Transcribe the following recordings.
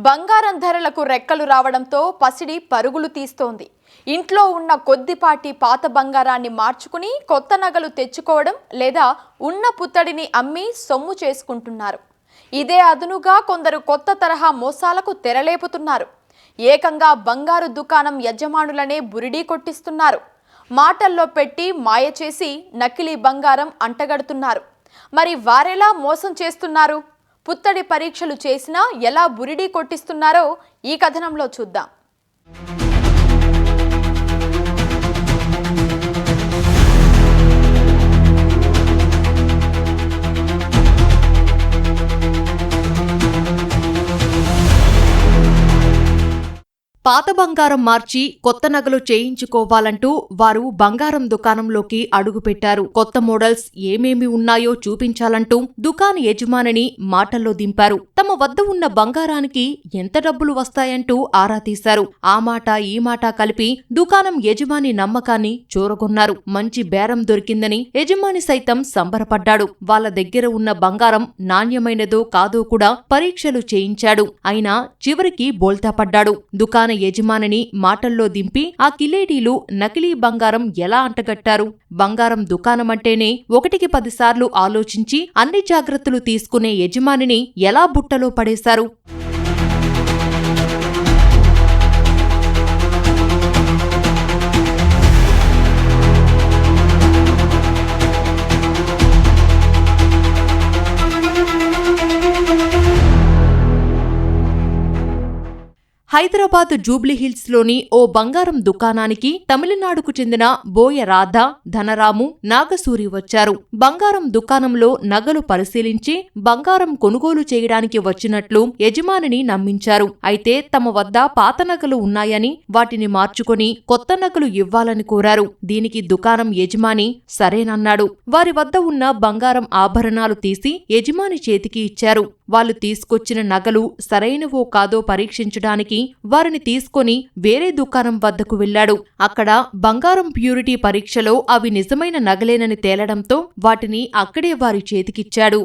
బంగారం ధరలకు రెక్కలు రావడంతో పసిడి పరుగులు తీస్తోంది. ఇంట్లో ఉన్న కొద్దిపాటి పాత బంగారాన్ని మార్చుకుని కొత్త నగలు తెచ్చుకోవడం లేదా ఉన్న పుత్తడిని అమ్మి సొమ్ము చేసుకుంటున్నారు. ఇదే అదునుగా కొందరు కొత్త తరహా మోసాలకు తెరలేపుతున్నారు. ఏకంగా బంగారు దుకాణం యజమానులనే బురిడీ కొట్టిస్తున్నారు. మాటల్లో పెట్టి మాయ చేసి నకిలీ బంగారం అంటగడుతున్నారు. మరి వారెలా మోసం చేస్తున్నారు? పుత్తడి పరీక్షలు చేసినా ఎలా బురిడీ కొట్టిస్తున్నారో ఈ కథనంలో చూద్దాం. పాత బంగారం మార్చి కొత్త నగలు చేయించుకోవాలంటూ వారు బంగారం దుకాణంలోకి అడుగుపెట్టారు. కొత్త మోడల్స్ ఏమేమి ఉన్నాయో చూపించాలంటూ దుకాణ యజమానిని మాటల్లో దింపారు. తమ వద్ద ఉన్న బంగారానికి ఎంత డబ్బులు వస్తాయంటూ ఆరా తీశారు. ఆ మాట ఈ మాట కలిపి దుకాణం యజమాని నమ్మకాన్ని చూరగొన్నారు. మంచి బేరం దొరికిందని యజమాని సైతం సంబరపడ్డాడు. వాళ్ళ దగ్గర ఉన్న బంగారం నాణ్యమైనదో కాదో కూడా పరీక్షలు చేయించాడు. అయినా చివరికి బోల్తా పడ్డాడు. దుకాణ యజమానిని మాటల్లో దింపి ఆ కిలేడీలు నకిలీ బంగారం ఎలా అంటగట్టారు? బంగారం దుకాణమంటేనే 1కి 10 సార్లు ఆలోచించి అన్ని జాగ్రత్తలు తీసుకునే యజమానిని ఎలా బుట్టలో పడేశారు? హైదరాబాద్ జూబ్లీహిల్స్ లోని ఓ బంగారం దుకాణానికి తమిళనాడుకు చెందిన బోయ రాధ, ధనరాము, నాగసూరి వచ్చారు. బంగారం దుకాణంలో నగలు పరిశీలించి బంగారం కొనుగోలు చేయడానికి వచ్చినట్లు యజమానిని నమ్మించారు. అయితే తమ వద్ద పాత నగలు ఉన్నాయని వాటిని మార్చుకొని కొత్త నగలు ఇవ్వాలని కోరారు. దీనికి దుకాణం యజమాని సరేనన్నాడు. వారి వద్ద ఉన్న బంగారం ఆభరణాలు తీసి యజమాని చేతికి ఇచ్చారు. వాళ్ళు తీసుకొచ్చిన నగలు సరైనవో కాదో పరీక్షించడానికి వారిని తీసుకొని వేరే దుకాణం వద్దకు వెళ్లాడు. అక్కడ బంగారం ప్యూరిటీ పరీక్షలో అవి నిజమైన నగలేనని తేలడంతో వాటిని అక్కడే వారి చేతికిచ్చాడు.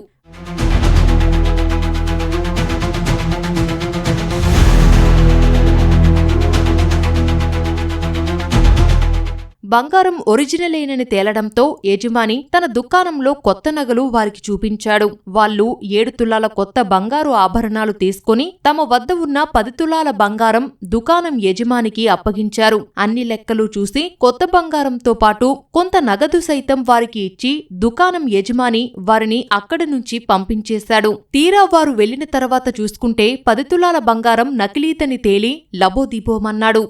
బంగారం ఒరిజినలేనని తేలడంతో యజమాని తన దుకాణంలో కొత్త నగలు వారికి చూపించాడు. వాళ్ళు 7 తులాల కొత్త బంగారు ఆభరణాలు తీసుకుని తమ వద్ద ఉన్న 10 తులాల బంగారం దుకాణం యజమానికి అప్పగించారు. అన్ని లెక్కలు చూసి కొత్త బంగారంతో పాటు కొంత నగదు సైతం వారికి ఇచ్చి దుకాణం యజమాని వారిని అక్కడి నుంచి పంపించేశాడు. తీరా వారు వెళ్లిన తర్వాత చూసుకుంటే 10 తులాల బంగారం నకిలీతని తేలి లబోదిబోమన్నాడు.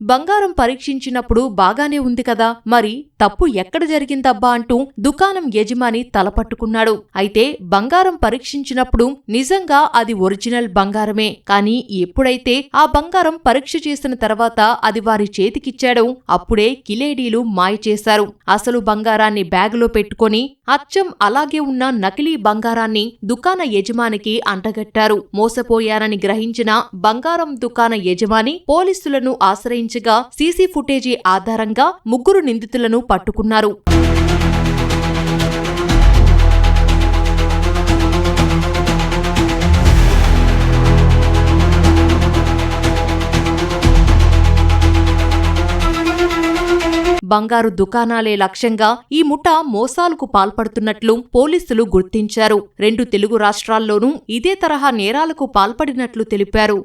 బంగారం పరీక్షించినప్పుడు బాగానే ఉంది కదా, మరి తప్పు ఎక్కడ జరిగిందబ్బా అంటూ దుకాణం యజమాని తలపట్టుకున్నాడు. అయితే బంగారం పరీక్షించినప్పుడు నిజంగా అది ఒరిజినల్ బంగారమే. కానీ ఎప్పుడైతే ఆ బంగారం పరీక్ష చేసిన తర్వాత అది వారి చేతికిచ్చాడో అప్పుడే కిలేడీలు మాయ చేశారు. అసలు బంగారాన్ని బ్యాగులో పెట్టుకుని అచ్చం అలాగే ఉన్న నకిలీ బంగారాన్ని దుకాణ యజమానికి అంటగట్టారు. మోసపోయారని గ్రహించిన బంగారం దుకాణ యజమాని పోలీసులను ఆశ్రయించగా సీసీ ఫుటేజీ ఆధారంగా 3 నిందితులను పట్టుకున్నారు. బంగారు దుకాణాలే లక్ష్యంగా ఈ ముఠా మోసాలకు పాల్పడుతున్నట్లు పోలీసులు గుర్తించారు. 2 తెలుగు రాష్ట్రాల్లోనూ ఇదే తరహా నేరాలకు పాల్పడినట్లు తెలిపారు.